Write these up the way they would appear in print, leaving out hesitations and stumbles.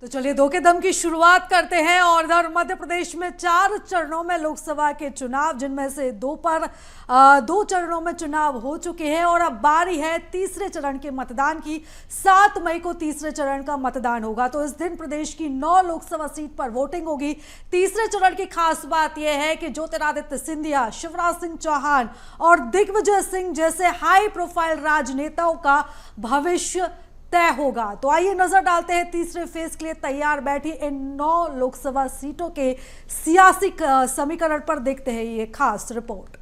तो चलिए दो के दम की शुरुआत करते हैं। और इधर मध्य प्रदेश में 4 चरणों में लोकसभा के चुनाव, जिनमें से 2 चरणों में चुनाव हो चुके हैं और अब बारी है तीसरे चरण के मतदान की। 7 मई को तीसरे चरण का मतदान होगा। तो इस दिन प्रदेश की 9 लोकसभा सीट पर वोटिंग होगी। तीसरे चरण की खास बात यह है कि ज्योतिरादित्य सिंधिया, शिवराज सिंह चौहान और दिग्विजय सिंह जैसे हाई प्रोफाइल राजनेताओं का भविष्य तय होगा। तो आइए नजर डालते हैं तीसरे फेज के लिए तैयार बैठी इन 9 लोकसभा सीटों के सियासी समीकरण पर। देखते हैं ये खास रिपोर्ट।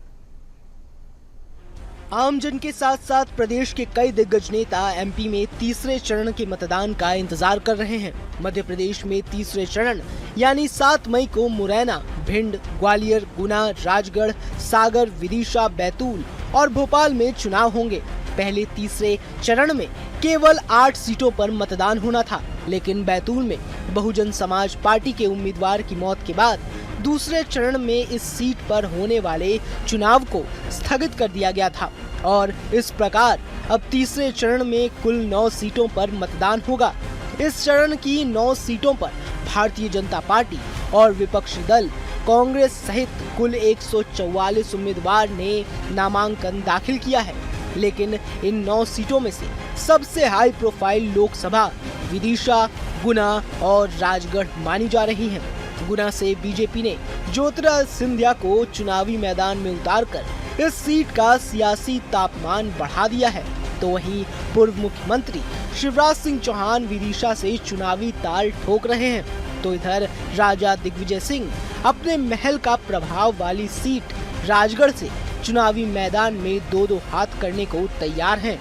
आमजन के साथ साथ प्रदेश के कई दिग्गज नेता एमपी में तीसरे चरण के मतदान का इंतजार कर रहे हैं। मध्य प्रदेश में तीसरे चरण यानी 7 मई को मुरैना, भिंड, ग्वालियर, गुना, राजगढ़, सागर, विदिशा, बैतूल और भोपाल में चुनाव होंगे। पहले तीसरे चरण में केवल 8 सीटों पर मतदान होना था, लेकिन बैतूल में बहुजन समाज पार्टी के उम्मीदवार की मौत के बाद दूसरे चरण में इस सीट पर होने वाले चुनाव को स्थगित कर दिया गया था और इस प्रकार अब तीसरे चरण में कुल 9 सीटों पर मतदान होगा। इस चरण की 9 सीटों पर भारतीय जनता पार्टी और विपक्षी दल कांग्रेस सहित कुल 144 उम्मीदवार ने नामांकन दाखिल किया है, लेकिन इन 9 सीटों में से सबसे हाई प्रोफाइल लोकसभा विदिशा, गुना और राजगढ़ मानी जा रही हैं। गुना से बीजेपी ने ज्योतिरादित्य सिंधिया को चुनावी मैदान में उतारकर इस सीट का सियासी तापमान बढ़ा दिया है, तो वहीं पूर्व मुख्यमंत्री शिवराज सिंह चौहान विदिशा से चुनावी ताल ठोक रहे हैं। तो इधर राजा दिग्विजय सिंह अपने महल का प्रभाव वाली सीट राजगढ़ से चुनावी मैदान में 2-2 हाथ करने को तैयार हैं।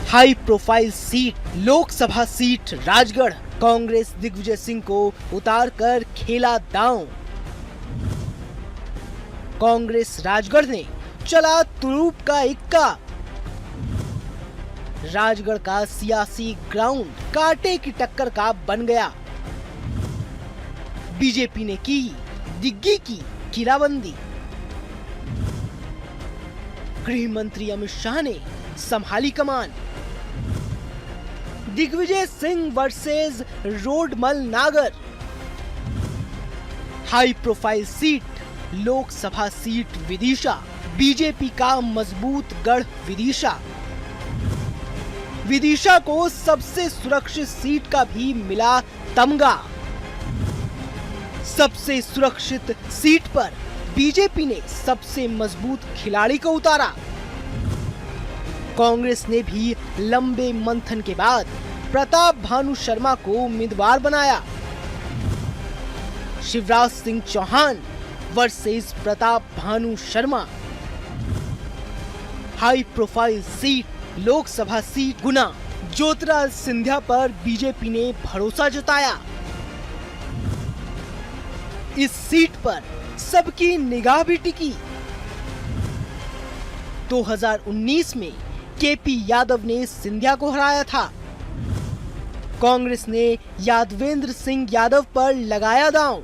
High profile seat Lok Sabha seat Rajgarh, Congress Digvijaya Singh को उतारकर खेला दांव। कांग्रेस राजगढ़ ने चला तुरूप का इक्का। राजगढ़ का सियासी ग्राउंड कांटे की टक्कर का बन गया। बीजेपी ने की दिग्गी की किराबंदी। गृह मंत्री अमित शाह ने संभाली कमान। Digvijay Singh versus Rodmal Nagar. High profile seat Lok Sabha seat Vidisha, BJP का मजबूत गढ़ विदिशा। विदिशा को सबसे सुरक्षित सीट का भी मिला तमगा। सबसे सुरक्षित सीट पर बीजेपी ने सबसे मजबूत खिलाड़ी को उतारा। कांग्रेस ने भी लंबे मंथन के बाद प्रताप भानु शर्मा को उम्मीदवार बनाया। Shivraj Singh Chouhan versus Pratap Bhanu Sharma. High profile seat Lok Sabha seat Guna, Jyotiraditya Scindia पर बीजेपी ने भरोसा जताया। इस सीट पर सबकी निगाह भी टिकी। 2019 में केपी यादव ने सिंधिया को हराया था। कांग्रेस ने यादवेंद्र सिंह यादव पर लगाया दांव।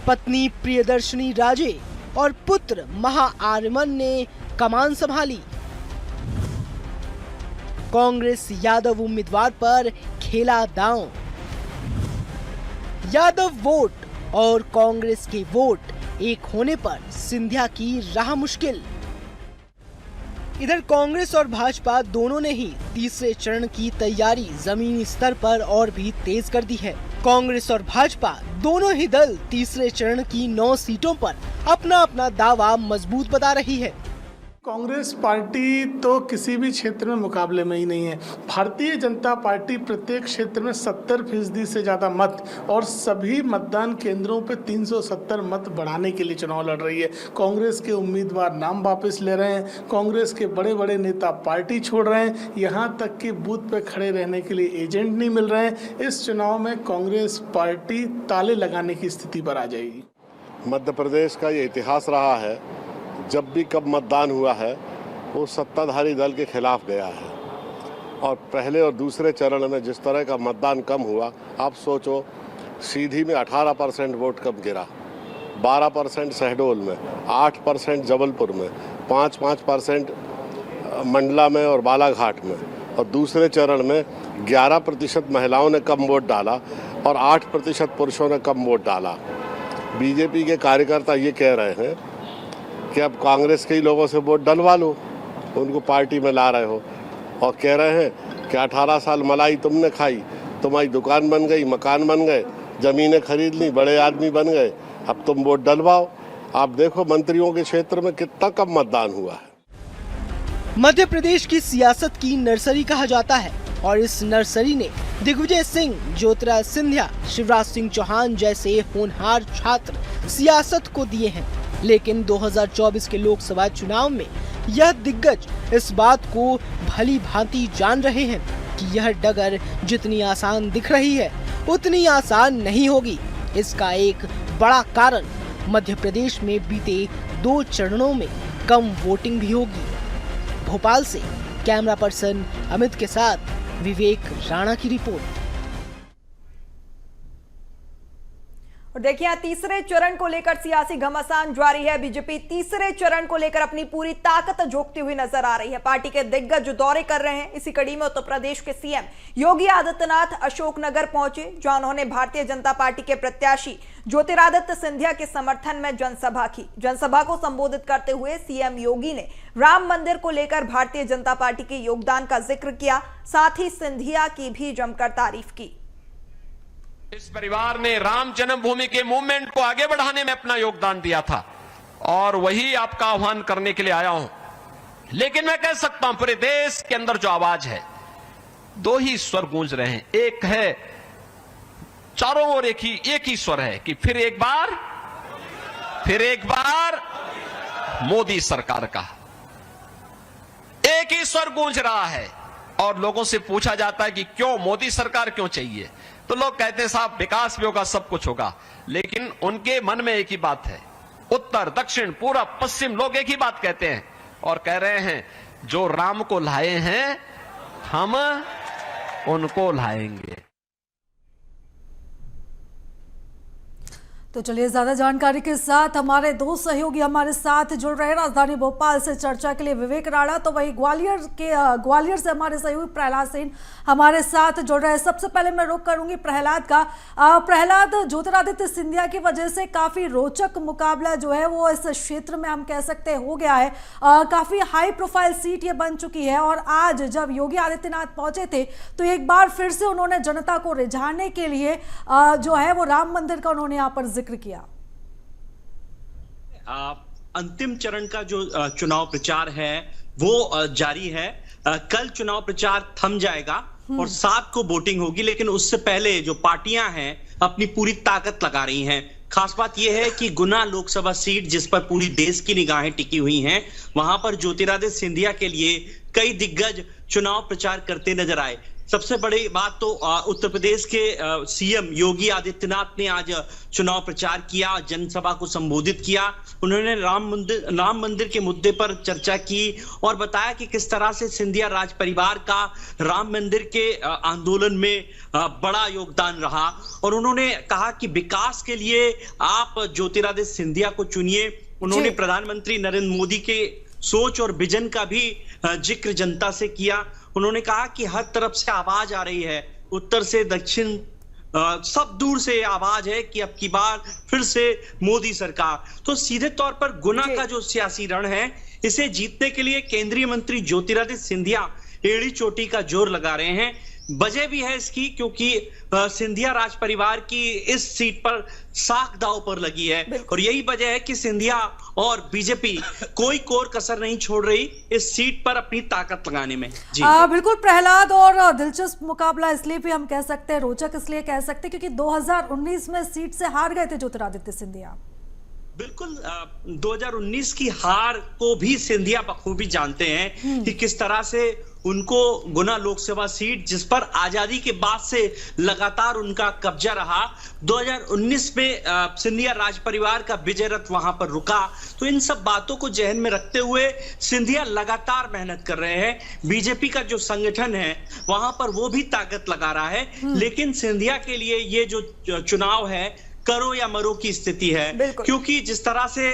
पत्नी प्रियदर्शनी राजे और पुत्र महाआर्यमन ने कमान संभाली। कांग्रेस यादव उम्मीदवार पर खेला दांव। यादव वोट और कांग्रेस के वोट एक होने पर सिंधिया की राह मुश्किल। इधर कांग्रेस और भाजपा दोनों ने ही तीसरे चरण की तैयारी जमीनी स्तर पर और भी तेज कर दी है। कांग्रेस और भाजपा दोनों ही दल तीसरे चरण की 9 सीटों पर अपना अपना दावा मजबूत बता रही है। कांग्रेस पार्टी तो किसी भी क्षेत्र में मुकाबले में ही नहीं है। भारतीय जनता पार्टी प्रत्येक क्षेत्र में 70% से ज़्यादा मत और सभी मतदान केंद्रों पे 370 मत बढ़ाने के लिए चुनाव लड़ रही है। कांग्रेस के उम्मीदवार नाम वापस ले रहे हैं, कांग्रेस के बड़े बड़े नेता पार्टी छोड़ रहे हैं, यहाँ तक कि बूथ पे खड़े रहने के लिए एजेंट नहीं मिल रहे हैं। इस चुनाव में कांग्रेस पार्टी ताले लगाने की स्थिति पर आ जाएगी। मध्य प्रदेश का ये इतिहास रहा है, जब भी कब मतदान हुआ है वो सत्ताधारी दल के खिलाफ गया है। और पहले और दूसरे चरण में जिस तरह का मतदान कम हुआ, आप सोचो सीधी में 18% वोट कम गिरा, 12% शहडोल में, 8% जबलपुर में, 5% मंडला में और बालाघाट में, और दूसरे चरण में 11% महिलाओं ने कम वोट डाला और 8% पुरुषों ने कम वोट डाला। बीजेपी के कार्यकर्ता ये कह रहे हैं कि अब कांग्रेस के ही लोगों से वोट डलवा लो, उनको पार्टी में ला रहे हो, और कह रहे हैं कि 18 साल मलाई तुमने खाई, तुम्हारी दुकान बन गई, मकान बन गए, ज़मीनें खरीद ली, बड़े आदमी बन गए, अब तुम वोट डलवाओ। आप देखो मंत्रियों के क्षेत्र में कितना कम मतदान हुआ है। मध्य प्रदेश की सियासत की नर्सरी कहा जाता है और इस नर्सरी ने दिग्विजय सिंह, ज्योतिरादित्य सिंधिया, शिवराज सिंह चौहान जैसे होनहार छात्र सियासत को दिए हैं। लेकिन 2024 के लोकसभा चुनाव में यह दिग्गज इस बात को भली भांति जान रहे हैं कि यह डगर जितनी आसान दिख रही है उतनी आसान नहीं होगी। इसका एक बड़ा कारण मध्य प्रदेश में बीते 2 चरणों में कम वोटिंग भी होगी। भोपाल से कैमरा पर्सन अमित के साथ विवेक राणा की रिपोर्ट। और देखिए, यहाँ तीसरे चरण को लेकर सियासी घमासान जारी है। बीजेपी तीसरे चरण को लेकर अपनी पूरी ताकत झोंकती हुई नजर आ रही है। पार्टी के दिग्गज जो दौरे कर रहे हैं, इसी कड़ी में उत्तर प्रदेश के सीएम योगी आदित्यनाथ अशोकनगर पहुंचे, जहां उन्होंने भारतीय जनता पार्टी के प्रत्याशी ज्योतिरादित्य सिंधिया के समर्थन में जनसभा की। जनसभा को संबोधित करते हुए सीएम योगी ने राम मंदिर को लेकर भारतीय जनता पार्टी के योगदान का जिक्र किया, साथ ही सिंधिया की भी जमकर तारीफ की। इस परिवार ने राम जन्मभूमि के मूवमेंट को आगे बढ़ाने में अपना योगदान दिया था और वही आपका आह्वान करने के लिए आया हूं। लेकिन मैं कह सकता हूं, पूरे देश के अंदर जो आवाज है, 2 ही स्वर गूंज रहे हैं। एक है चारों ओर एक ही स्वर है कि फिर एक बार मोदी सरकार का एक ही स्वर गूंज रहा है। और लोगों से पूछा जाता है कि क्यों मोदी सरकार क्यों चाहिए, तो लोग कहते हैं साहब विकास भी होगा, सब कुछ होगा। लेकिन उनके मन में एक ही बात है, उत्तर दक्षिण पूरब पश्चिम लोग एक ही बात कहते हैं और कह रहे हैं, जो राम को लाए हैं हम उनको लाएंगे। तो चलिए, ज्यादा जानकारी के साथ हमारे 2 सहयोगी हमारे साथ जुड़ रहे हैं राजधानी भोपाल से चर्चा के लिए, विवेक राणा। तो वही ग्वालियर से हमारे सहयोगी प्रहलाद सेन हमारे साथ जुड़ रहे हैं। सबसे पहले मैं रुख करूंगी प्रहलाद का। प्रहलाद, ज्योतिरादित्य सिंधिया की वजह से काफी रोचक मुकाबला जो है वो इस क्षेत्र में हम कह सकते हो गया है। काफी हाई प्रोफाइल सीट ये बन चुकी है और आज जब योगी आदित्यनाथ पहुंचे थे तो एक बार फिर से उन्होंने जनता को रिझाने के लिए जो है वो राम मंदिर का उन्होंने यहाँ पर किया। अंतिम चरण का जो चुनाव प्रचार है वो जारी है। कल चुनाव प्रचार थम जाएगा और 7 को वोटिंग होगी, लेकिन उससे पहले जो पार्टियां हैं अपनी पूरी ताकत लगा रही हैं। खास बात यह है कि गुना लोकसभा सीट जिस पर पूरी देश की निगाहें टिकी हुई हैं, वहां पर ज्योतिरादित्य सिंधिया के लिए कई दिग्गज चुनाव प्रचार करते नजर आए। सबसे बड़ी बात तो उत्तर प्रदेश के सीएम योगी आदित्यनाथ ने आज चुनाव प्रचार किया, जनसभा को संबोधित किया। उन्होंने राम मंदिर के मुद्दे पर चर्चा की और बताया कि किस तरह से सिंधिया राज परिवार का राम मंदिर के आंदोलन में बड़ा योगदान रहा। और उन्होंने कहा कि विकास के लिए आप ज्योतिरादित्य सिंधिया को चुनिए। उन्होंने प्रधानमंत्री नरेंद्र मोदी के सोच और विजन का भी जिक्र जनता से किया। उन्होंने कहा कि हर तरफ से आवाज आ रही है, उत्तर से दक्षिण सब दूर से आवाज है कि अब की बार फिर से मोदी सरकार। तो सीधे तौर पर गुना का जो सियासी रण है, इसे जीतने के लिए केंद्रीय मंत्री ज्योतिरादित्य सिंधिया एड़ी चोटी का जोर लगा रहे हैं। वजह भी है इसकी क्योंकि सिंधिया राज परिवार की इस सीट पर साख दांव पर लगी है और यही वजह है कि सिंधिया और बीजेपी कोई कोर कसर नहीं छोड़ रही इस सीट पर अपनी ताकत लगाने में। जी बिल्कुल प्रहलाद, और दिलचस्प मुकाबला इसलिए भी हम कह सकते हैं, रोचक इसलिए कह सकते हैं क्योंकि 2019 में सीट से हार गए थे ज्योतिरादित्य सिंधिया। बिल्कुल, 2019 की हार को भी सिंधिया बखूबी जानते हैं कि किस तरह से उनको गुना लोकसभा सीट जिस पर आजादी के बाद से लगातार उनका कब्जा रहा, 2019 में सिंधिया राज परिवार का विजय रथ वहां पर रुका। तो इन सब बातों को जहन में रखते हुए सिंधिया लगातार मेहनत कर रहे हैं। बीजेपी का जो संगठन है वहां पर वो भी ताकत लगा रहा है, लेकिन सिंधिया के लिए ये जो चुनाव है करो या मरो की स्थिति है, क्योंकि जिस तरह से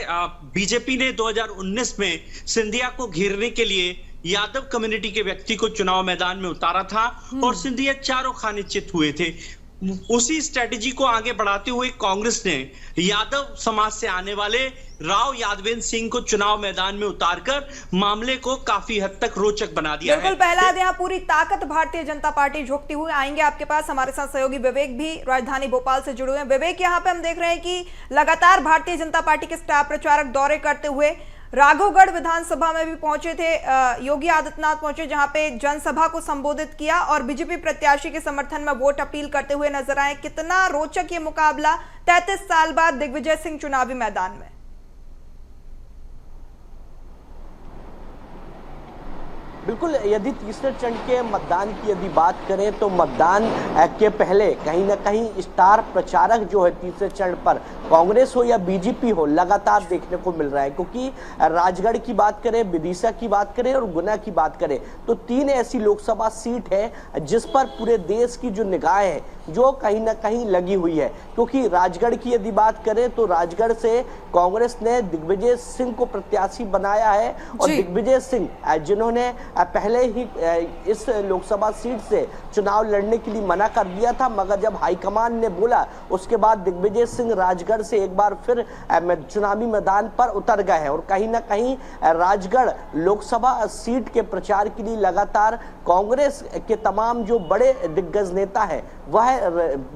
बीजेपी ने 2019 में सिंधिया को घेरने के लिए यादव कम्युनिटी के व्यक्ति को चुनाव मैदान में उतारा था और सिंधिया चारों खाने चित हुए थे। उसी स्ट्रेटेजी को आगे बढ़ाते हुए कांग्रेस ने यादव समाज से आने वाले राव यादवेंद्र सिंह को चुनाव मैदान में उतारकर मामले को काफी हद तक रोचक बना दिया है। बिल्कुल प्रहलाद, यहाँ पूरी ताकत भारतीय जनता पार्टी झोंकती हुई आएंगे आपके पास। हमारे साथ सहयोगी विवेक भी राजधानी भोपाल से जुड़े हुए हैं। विवेक, यहाँ पे हम देख रहे हैं कि लगातार भारतीय जनता पार्टी के स्टार प्रचारक दौरे करते हुए राघवगढ़ विधानसभा में भी पहुंचे थे। योगी आदित्यनाथ पहुंचे, जहां पे जनसभा को संबोधित किया और बीजेपी प्रत्याशी के समर्थन में वोट अपील करते हुए नजर आए। कितना रोचक ये मुकाबला 33 साल बाद दिग्विजय सिंह चुनावी मैदान में। बिल्कुल, यदि तीसरे चरण के मतदान की यदि बात करें तो मतदान के पहले कहीं ना कहीं स्टार प्रचारक जो है तीसरे चरण पर कांग्रेस हो या बीजेपी हो लगातार देखने को मिल रहा है। क्योंकि राजगढ़ की बात करें, विदिशा की बात करें और गुना की बात करें तो 3 ऐसी लोकसभा सीट है जिस पर पूरे देश की जो निगाह है जो कहीं ना कहीं लगी हुई है। क्योंकि राजगढ़ की यदि बात करें तो राजगढ़ से कांग्रेस ने दिग्विजय सिंह को प्रत्याशी बनाया है और दिग्विजय सिंह जिन्होंने पहले ही इस लोकसभा सीट से चुनाव लड़ने के लिए मना कर दिया था, मगर जब हाईकमान ने बोला उसके बाद दिग्विजय सिंह राजगढ़ से एक बार फिर चुनावी मैदान पर उतर गए हैं। और कहीं ना कहीं राजगढ़ लोकसभा सीट के प्रचार के लिए लगातार कांग्रेस के तमाम जो बड़े दिग्गज नेता है वह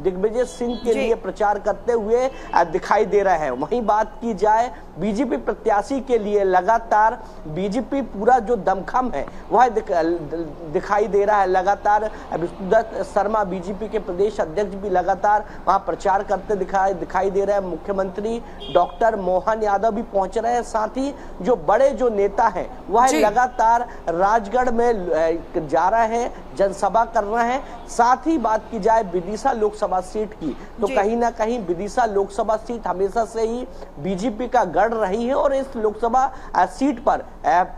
दिग्विजय सिंह के लिए प्रचार करते हुए दिखाई दे रहा है। वहीं बात की जाए बीजेपी प्रत्याशी के लिए, लगातार बीजेपी पूरा जो दमखम है वह दिखाई दे रहा है। लगातार विष्णुदत्त शर्मा बीजेपी के प्रदेश अध्यक्ष भी लगातार वहां प्रचार करते दिखाई दे रहे हैं। मुख्यमंत्री डॉक्टर मोहन यादव भी पहुंच रहे हैं। साथ ही जो बड़े जो नेता हैं वह लगातार राजगढ़ में जा रहे हैं, जनसभा कर रहे हैं। साथ ही बात की जाए विदिशा लोकसभा सीट की तो कहीं ना कहीं विदिशा लोकसभा सीट हमेशा से ही बीजेपी का गढ़ रही है और इस लोकसभा सीट पर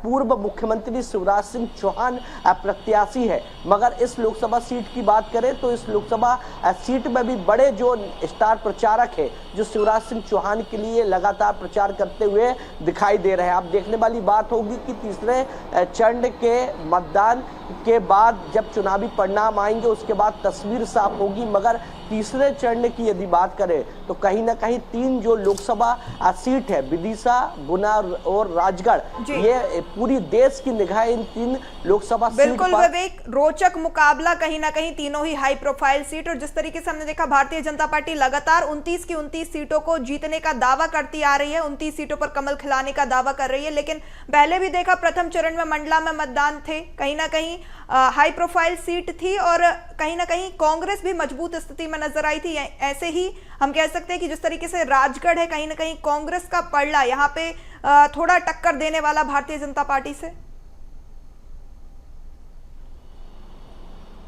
पूर्व मुख्यमंत्री शिवराज सिंह चौहान प्रत्याशी है। मगर इस लोकसभा सीट की बात करें तो इस लोकसभा सीट में भी बड़े जो स्टार प्रचारक है जो शिवराज सिंह चौहान के लिए लगातार प्रचार करते हुए दिखाई दे रहे हैं। अब देखने वाली बात होगी कि तीसरे चरण के मतदान के बाद जब चुनावी परिणाम आएंगे उसके बाद तस्वीर साफ होगी। मगर तीसरे चरण की यदि बात करें तो कहीं ना कहीं 3 जो लोकसभा सीट है विदिशा, गुना और राजगढ़, ये पूरी देश की निगाह इन 3 लोकसभा सीट पर। बिल्कुल विवेक, रोचक मुकाबला कहीं ना कहीं, तीनों ही हाई प्रोफाइल सीट। और जिस तरीके से हमने देखा भारतीय जनता पार्टी लगातार 29 की 29 सीटों को जीतने का दावा करती आ रही है, 29 सीटों पर कमल खिलाने का दावा कर रही है। लेकिन पहले भी देखा प्रथम चरण में मंडला में मतदान थे, कहीं ना कहीं हाई प्रोफाइल सीट थी और कहीं ना कहीं कांग्रेस भी मजबूत स्थिति में नजर आई थी। ऐसे ही हम कह सकते हैं कि जिस तरीके से राजगढ़ है कहीं ना कहीं कांग्रेस का पलड़ा यहाँ पे थोड़ा टक्कर देने वाला भारतीय जनता पार्टी से।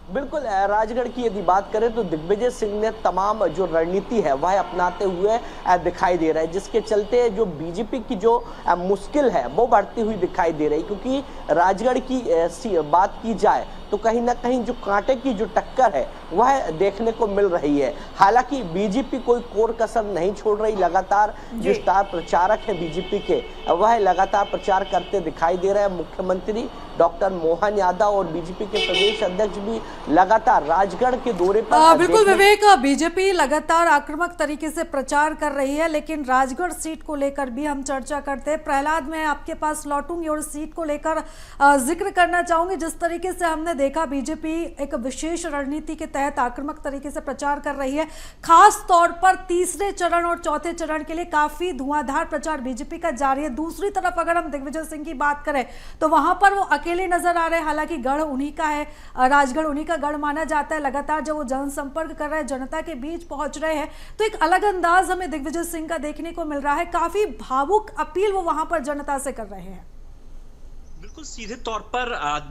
बिल्कुल, राजगढ़ की यदि बात करें तो दिग्विजय सिंह ने तमाम जो रणनीति है वह अपनाते हुए दिखाई दे रहा है, जिसके चलते जो बीजेपी की जो मुश्किल है वो बढ़ती हुई दिखाई दे रही। क्योंकि राजगढ़ की बात की जाए तो कहीं ना कहीं जो कांटे की जो टक्कर है वह देखने को मिल रही है। हालांकि बीजेपी कोई कोर कसर नहीं छोड़ रही, लगातार जो स्टार प्रचारक हैं बीजेपी के वह लगातार प्रचार करते दिखाई दे रहे हैं। मुख्यमंत्री डॉक्टर मोहन यादव और बीजेपी के प्रदेश अध्यक्ष भी लगातार राजगढ़ के दौरे पर। बिल्कुल विवेक, बीजेपी लगातार आक्रामक तरीके से प्रचार कर रही है, लेकिन राजगढ़ सीट को लेकर भी हम चर्चा करते हैं। प्रहलाद, मैं आपके पास लौटूंगी और सीट को लेकर जिक्र करना चाहूंगी। जिस तरीके से हमने देखा बीजेपी एक विशेष रणनीति के तहत आक्रामक तरीके से प्रचार कर रही है, खास तौर पर तीसरे चरण और चौथे चरण के लिए काफी धुआंधार प्रचार बीजेपी का जारी है। दूसरी तरफ अगर हम दिग्विजय सिंह की बात करें तो वहां पर वो अकेले नजर आ रहे हैं। हालांकि गढ़ उन्हीं का है, राजगढ़ उन्हीं का गढ़ माना जाता है। लगातार जब वो जनसंपर्क कर रहे हैं, जनता के बीच पहुंच रहे हैं, तो एक अलग अंदाज हमें दिग्विजय सिंह का देखने को मिल रहा है। काफी भावुक अपील वो वहां पर जनता से कर रहे हैं। बिल्कुल सीधे तौर पर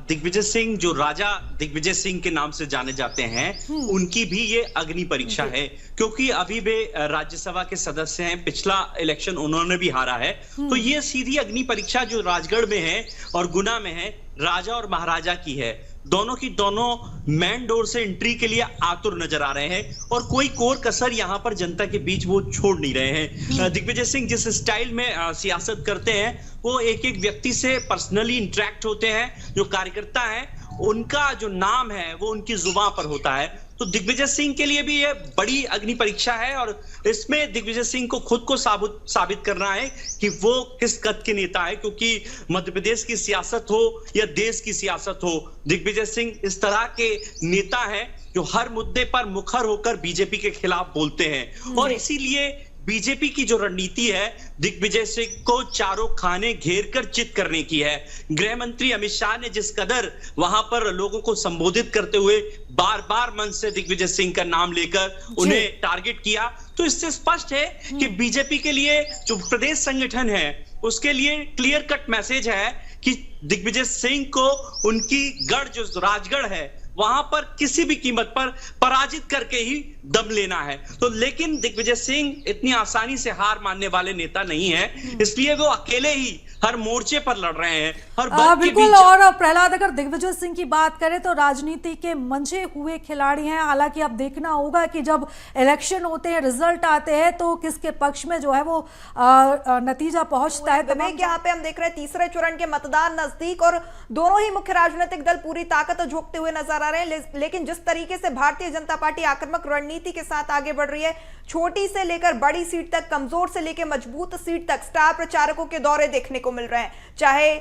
दिग्विजय सिंह, जो राजा दिग्विजय सिंह के नाम से जाने जाते हैं, उनकी भी ये अग्नि परीक्षा है। क्योंकि अभी वे राज्यसभा के सदस्य हैं, पिछला इलेक्शन उन्होंने भी हारा है। तो ये सीधी अग्नि परीक्षा जो राजगढ़ में है और गुना में है, राजा और महाराजा की है। दोनों की दोनों मैन डोर से एंट्री के लिए आतुर नजर आ रहे हैं और कोई कोर कसर यहां पर जनता के बीच वो छोड़ नहीं रहे हैं। दिग्विजय सिंह जिस स्टाइल में सियासत करते हैं वो एक एक व्यक्ति से पर्सनली इंटरेक्ट होते हैं। जो कार्यकर्ता हैं उनका जो नाम है वो उनकी जुबान पर होता है। तो दिग्विजय सिंह के लिए भी ये बड़ी अग्नि परीक्षा है और इसमें दिग्विजय सिंह को खुद को साबित करना है कि वो किस कद के नेता है, क्योंकि मध्य प्रदेश की सियासत हो या देश की सियासत हो, दिग्विजय सिंह इस तरह के नेता हैं जो हर मुद्दे पर मुखर होकर बीजेपी के खिलाफ बोलते हैं। और इसीलिए बीजेपी की जो रणनीति है दिग्विजय सिंह को चारों खाने घेर कर चित करने की है। गृह मंत्री अमित शाह ने जिस कदर वहां पर लोगों को संबोधित करते हुए बार बार मंच से दिग्विजय सिंह का नाम लेकर उन्हें टारगेट किया, तो इससे स्पष्ट है कि बीजेपी के लिए जो प्रदेश संगठन है उसके लिए क्लियर कट मैसेज है कि दिग्विजय सिंह को उनकी गढ़ जो राजगढ़ है वहां पर किसी भी कीमत पर पराजित करके ही दम लेना है। तो लेकिन दिग्विजय सिंह इतनी आसानी से हार मानने वाले नेता नहीं है, इसलिए वो अकेले ही हर मोर्चे पर लड़ रहे हैं। हर बिल्कुल। और प्रहलाद, अगर दिग्विजय सिंह की बात करें तो राजनीति के मंझे हुए खिलाड़ी हैं। हालांकि अब देखना होगा कि जब इलेक्शन होते हैं, रिजल्ट आते हैं, तो किसके पक्ष में जो है वो नतीजा पहुंचता है। विवेक, यहाँ पे हम देख रहे हैं तीसरे चरण के मतदान नजदीक और दोनों ही मुख्य राजनीतिक दल पूरी ताकत झोंकते हुए नजर आ रहे हैं। लेकिन जिस तरीके से भारतीय जनता पार्टी आक्रामक रणनीति के साथ आगे बढ़ रही है, छोटी से लेकर बड़ी सीट तक, कमजोर से लेकर मजबूत सीट तक स्टार प्रचारकों के दौरे देखने को मिल रहे हैं। चाहे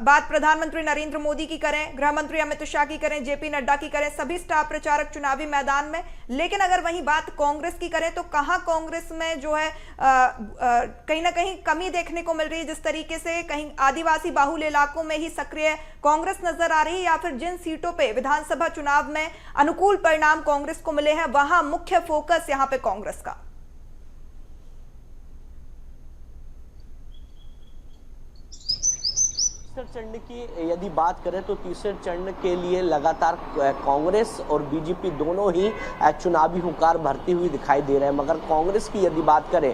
बात प्रधानमंत्री नरेंद्र मोदी की करें, गृह मंत्री अमित शाह की करें, जेपी नड्डा की करें, सभी स्टार प्रचारक चुनावी मैदान में। लेकिन अगर वहीं बात कांग्रेस की करें तो कहां कांग्रेस में जो है कहीं ना कहीं कमी देखने को मिल रही है। जिस तरीके से कहीं आदिवासी बाहुल इलाकों में ही सक्रिय कांग्रेस नजर आ रही है, या फिर जिन सीटों पे विधानसभा चुनाव में अनुकूल परिणाम कांग्रेस को मिले हैं वहां मुख्य फोकस यहां पे कांग्रेस का। तीसरे चरण की यदि बात करें तो तीसरे चरण के लिए लगातार कांग्रेस और बीजेपी दोनों ही चुनावी हुंकार भरती हुई दिखाई दे रहे हैं। मगर कांग्रेस की यदि बात करें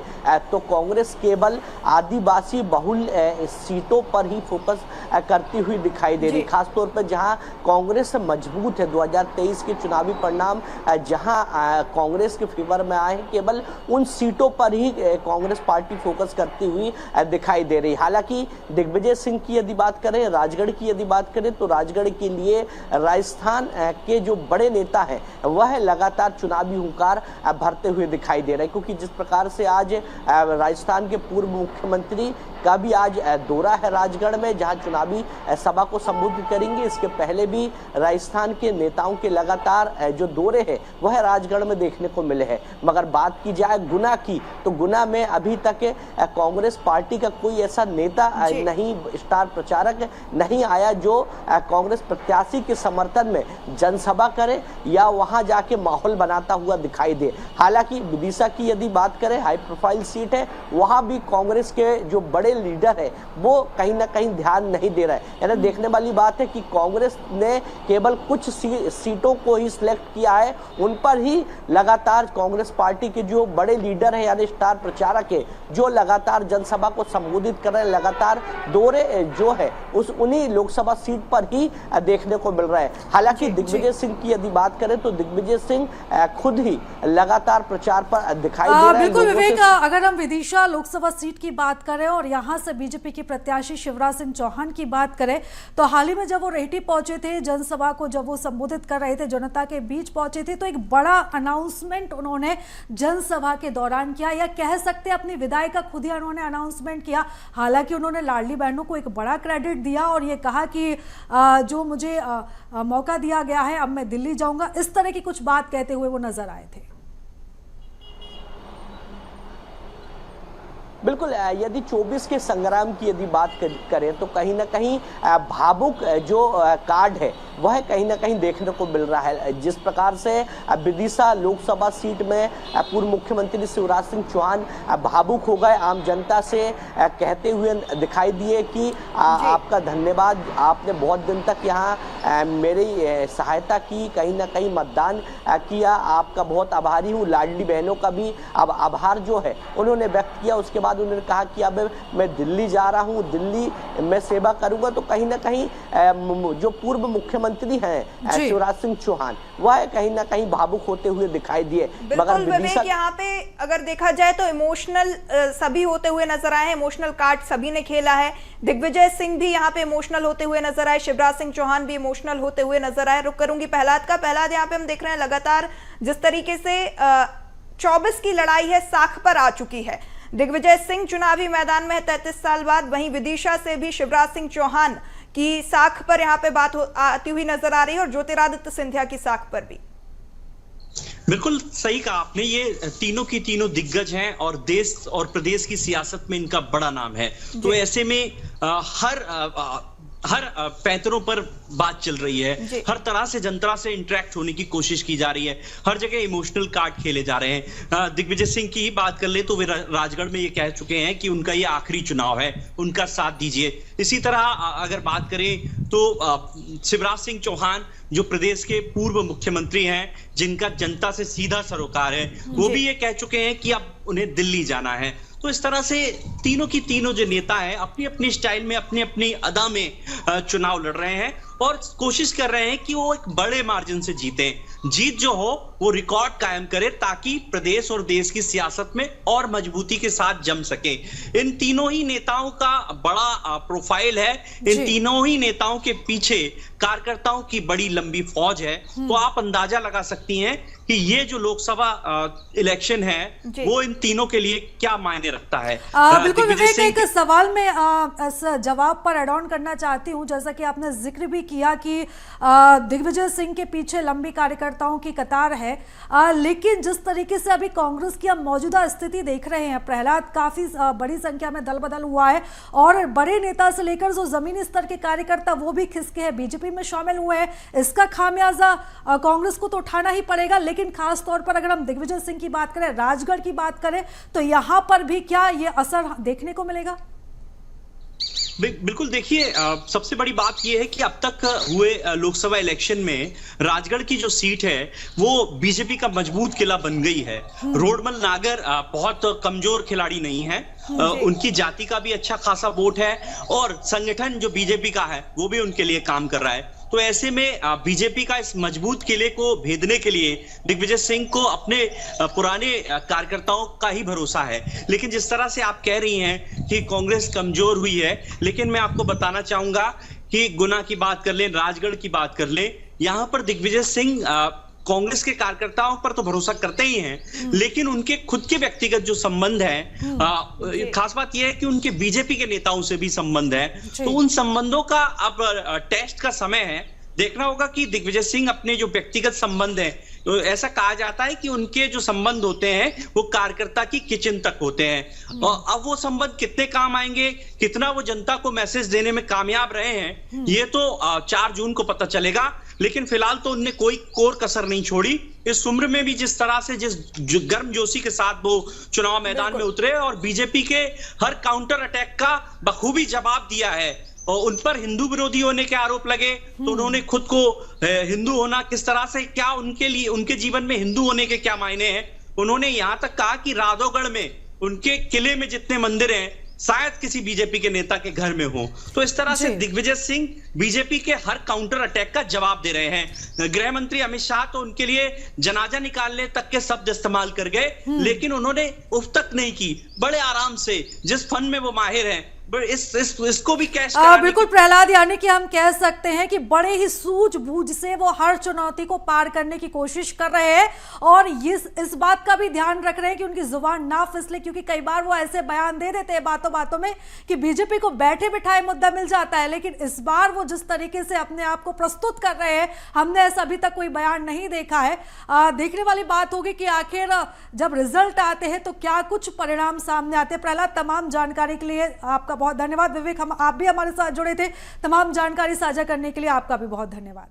तो कांग्रेस केवल आदिवासी बहुल सीटों पर ही फोकस करती हुई दिखाई दे रही है। खासतौर पर जहां कांग्रेस मजबूत है, 2023 के चुनावी परिणाम जहां कांग्रेस के फेवर में आए हैं, केवल उन सीटों पर ही कांग्रेस पार्टी फोकस करती हुई दिखाई दे रही है। हालांकि दिग्विजय सिंह की यदि बात करें, राजगढ़ की यदि बात करें तो राजगढ़ के लिए राजस्थान के जो बड़े नेता हैं वह लगातार चुनावी हुंकार भरते हुए दिखाई दे रहे हैं, क्योंकि जिस प्रकार से आज राजस्थान के पूर्व मुख्यमंत्री का भी आज दौरा है राजगढ़ में, जहां चुनावी सभा को संबोधित करेंगे। इसके पहले भी राजस्थान के नेताओं के लगातार जो दौरे हैं वह राजगढ़ में देखने को मिले हैं। मगर बात की जाए गुना की तो गुना में अभी तक कांग्रेस पार्टी का कोई ऐसा नेता नहीं, स्टार प्रचारक नहीं आया जो कांग्रेस प्रत्याशी के समर्थन में जनसभा करे या वहां जाके माहौल बनाता हुआ दिखाई दे। हालांकि विदिशा की यदि बात करें, हाई प्रोफाइल सीट है, वहां भी कांग्रेस के जो बड़े लीडर है वो कहीं ना कहीं ध्यान नहीं दे रहा है। यानी देखने वाली बात है कि कांग्रेस ने केवल कुछ सीटों को ही सिलेक्ट किया है, उन पर ही लगातार कांग्रेस पार्टी के जो बड़े लीडर हैं यानी स्टार प्रचारक है जो लगातार जनसभा को संबोधित कर रहे हैं, लगातार दौरे जो है उस उन्हीं लोकसभा सीट पर ही देखने को मिल रहा है। हालांकि दिग्विजय सिंह की यदि बात करें तो दिग्विजय सिंह खुद ही लगातार प्रचार पर दिखाई दे रहे हैं। बिल्कुल विवेक, अगर हम विदिशा लोकसभा सीट की बात करें और यहां से बीजेपी के प्रत्याशी शिवराज सिंह चौहान की बात करें तो हाल ही में जब वो रेहटी पहुंचे थे, जनसभा को जब वो संबोधित कर रहे थे, जनता के बीच पहुंचे थे, तो एक बड़ा अनाउंसमेंट उन्होंने जनसभा के दौरान किया, या कह सकते हैं अपनी विदाई का खुद ही उन्होंने अनाउंसमेंट किया। हालांकि उन्होंने लाडली बहनों को एक बड़ा क्रेडिट दिया और ये कहा कि जो मुझे मौका दिया गया है अब मैं दिल्ली जाऊंगा, इस तरह की कुछ बात कहते हुए वो नजर आए थे। बिल्कुल, यदि 24 के संग्राम की यदि बात करें तो कहीं ना कहीं भावुक जो कार्ड है वह कहीं ना कहीं देखने को मिल रहा है। जिस प्रकार से विदिशा लोकसभा सीट में पूर्व मुख्यमंत्री शिवराज सिंह चौहान भावुक हो गए, आम जनता से कहते हुए दिखाई दिए कि आपका धन्यवाद, आपने बहुत दिन तक यहाँ मेरी सहायता की, कहीं ना कहीं मतदान किया, आपका बहुत आभारी हूँ। लाडली बहनों का भी अब आभार जो है उन्होंने व्यक्त किया। उसके बाद उन्होंने कहा कि अब मैं दिल्ली जा रहा हूँ, दिल्ली में सेवा करूँगा। तो कहीं ना कहीं जो पूर्व मुख्यमंत्री मुख्यमंत्री हैं शिवराज सिंह चौहान, वह कहीं ना कहीं भावुक होते हुए दिखाई दिए। बिल्कुल विवेक, यहाँ पे अगर देखा जाए तो इमोशनल सभी होते हुए नजर आए हैं, इमोशनल कार्ड सभी ने खेला है। दिग्विजय सिंह भी यहाँ पे इमोशनल होते हुए नजर आए, शिवराज सिंह चौहान भी इमोशनल होते हुए नजर आए। रुक करूंगी प्रहलाद का। प्रहलाद, यहाँ पे हम देख रहे हैं लगातार जिस तरीके से 24 की लड़ाई है साख पर आ चुकी है। दिग्विजय सिंह चुनावी मैदान में है 33 साल बाद, वहीं विदिशा से भी शिवराज सिंह चौहान की साख पर यहाँ पे बात आती हुई नजर आ रही है और ज्योतिरादित्य सिंधिया की साख पर भी। बिल्कुल सही कहा आपने, ये तीनों की तीनों दिग्गज हैं और देश और प्रदेश की सियासत में इनका बड़ा नाम है। तो ऐसे में हर पैंतरों पर बात चल रही है, हर तरह से जनता से इंटरेक्ट होने की कोशिश की जा रही है, हर जगह इमोशनल कार्ड खेले जा रहे हैं। दिग्विजय सिंह की ही बात कर ले तो वे राजगढ़ में ये कह चुके हैं कि उनका ये आखिरी चुनाव है, उनका साथ दीजिए। इसी तरह अगर बात करें तो शिवराज सिंह चौहान जो प्रदेश के पूर्व मुख्यमंत्री हैं, जिनका जनता से सीधा सरोकार है, वो भी ये कह चुके हैं कि अब उन्हें दिल्ली जाना है। तो इस तरह से तीनों की तीनों जो नेता हैं अपनी अपनी स्टाइल में, अपनी अपनी अदा में चुनाव लड़ रहे हैं और कोशिश कर रहे हैं कि वो एक बड़े मार्जिन से जीतें। जीत जो हो वो रिकॉर्ड कायम करे ताकि प्रदेश और देश की सियासत में और मजबूती के साथ जम सके। इन तीनों ही नेताओं का बड़ा प्रोफाइल है, इन तीनों ही नेताओं के पीछे कार्यकर्ताओं की बड़ी लंबी फौज है। तो आप अंदाजा लगा सकती हैं कि ये जो लोकसभा इलेक्शन है वो इन तीनों के लिए क्या मायने रखता है। बिल्कुल विवेक, एक सवाल में इस जवाब पर एड ऑन करना चाहती हूं। जैसा कि आपने जिक्र भी किया कि दिग्विजय सिंह के पीछे लंबी कार्यकर्ताओं की कतार है, लेकिन जिस तरीके से अभी कांग्रेस की अब मौजूदा स्थिति देख रहे हैं प्रहलाद, काफी बड़ी संख्या में दल बदल हुआ है और बड़े नेता से लेकर जो जमीनी स्तर के कार्यकर्ता वो भी खिसके हैं, बीजेपी में शामिल हुए हैं। इसका खामियाजा कांग्रेस को तो उठाना ही पड़ेगा, लेकिन खास तौर पर अगर हम दिग्विजय सिंह की बात करें, राजगढ़ की बात करें, तो यहां पर भी क्या ये असर देखने को मिलेगा? बिल्कुल, देखिए सबसे बड़ी बात यह है कि अब तक हुए लोकसभा इलेक्शन में राजगढ़ की जो सीट है वो बीजेपी का मजबूत किला बन गई है। रोडमल नागर बहुत कमजोर खिलाड़ी नहीं है, उनकी जाति का भी अच्छा खासा वोट है और संगठन जो बीजेपी का है वो भी उनके लिए काम कर रहा है। तो ऐसे में बीजेपी का इस मजबूत किले को भेदने के लिए दिग्विजय सिंह को अपने पुराने कार्यकर्ताओं का ही भरोसा है। लेकिन जिस तरह से आप कह रही हैं कि कांग्रेस कमजोर हुई है, लेकिन मैं आपको बताना चाहूंगा कि गुना की बात कर लें, राजगढ़ की बात कर लें, यहां पर दिग्विजय सिंह कांग्रेस के कार्यकर्ताओं पर तो भरोसा करते ही हैं, लेकिन उनके खुद के व्यक्तिगत जो संबंध हैं, खास बात यह है कि उनके बीजेपी के नेताओं से भी संबंध है। तो उन संबंधों का अब टेस्ट का समय है। देखना होगा कि दिग्विजय सिंह अपने जो व्यक्तिगत संबंध हैं, तो ऐसा कहा जाता है कि उनके जो संबंध होते हैं वो कार्यकर्ता की किचन तक होते हैं। और अब वो संबंध कितने काम आएंगे, कितना वो जनता को मैसेज देने में कामयाब रहे हैं, ये तो 4 जून को पता चलेगा। लेकिन फिलहाल तो उनने कोई कोर कसर नहीं छोड़ी। इस उम्र में भी जिस तरह से जिस गर्मजोशी के साथ वो चुनाव मैदान में उतरे और बीजेपी के हर काउंटर अटैक का बखूबी जवाब दिया है। और उन पर हिंदू विरोधी होने के आरोप लगे तो उन्होंने खुद को हिंदू होना किस तरह से, क्या उनके लिए, उनके जीवन में हिंदू होने के क्या मायने हैं। उन्होंने यहां तक कहा कि राधौगढ़ में उनके किले में जितने मंदिर हैं शायद किसी बीजेपी के नेता के घर में हो। तो इस तरह से दिग्विजय सिंह बीजेपी के हर काउंटर अटैक का जवाब दे रहे हैं। गृह मंत्री अमित शाह तो उनके लिए जनाजा निकालने तक के शब्द इस्तेमाल कर गए, लेकिन उन्होंने उफ तक नहीं की। बड़े आराम से, जिस फन में वो माहिर हैं, इसको भी कैश बिल्कुल प्रहलाद, यानी कि हम कह सकते हैं कि बड़े ही सूझबूझ से वो हर चुनौती को पार करने की कोशिश कर रहे हैं और इस बात का भी ध्यान रख रहे हैं कि उनकी जुबान ना फिसले, क्योंकि कई बार वो ऐसे बयान दे देते हैं बातों बातों में कि बीजेपी को बैठे बिठाए मुद्दा मिल जाता है, लेकिन इस बार वो जिस तरीके से अपने आप को प्रस्तुत कर रहे हैं, हमने ऐसा अभी तक कोई बयान नहीं देखा है। देखने वाली बात होगी कि आखिर जब रिजल्ट आते हैं तो क्या कुछ परिणाम सामने आते हैं। प्रहलाद, तमाम जानकारी के लिए आपका बहुत धन्यवाद। विवेक, आप भी हमारे साथ जुड़े थे, तमाम जानकारी साझा करने के लिए आपका भी बहुत धन्यवाद।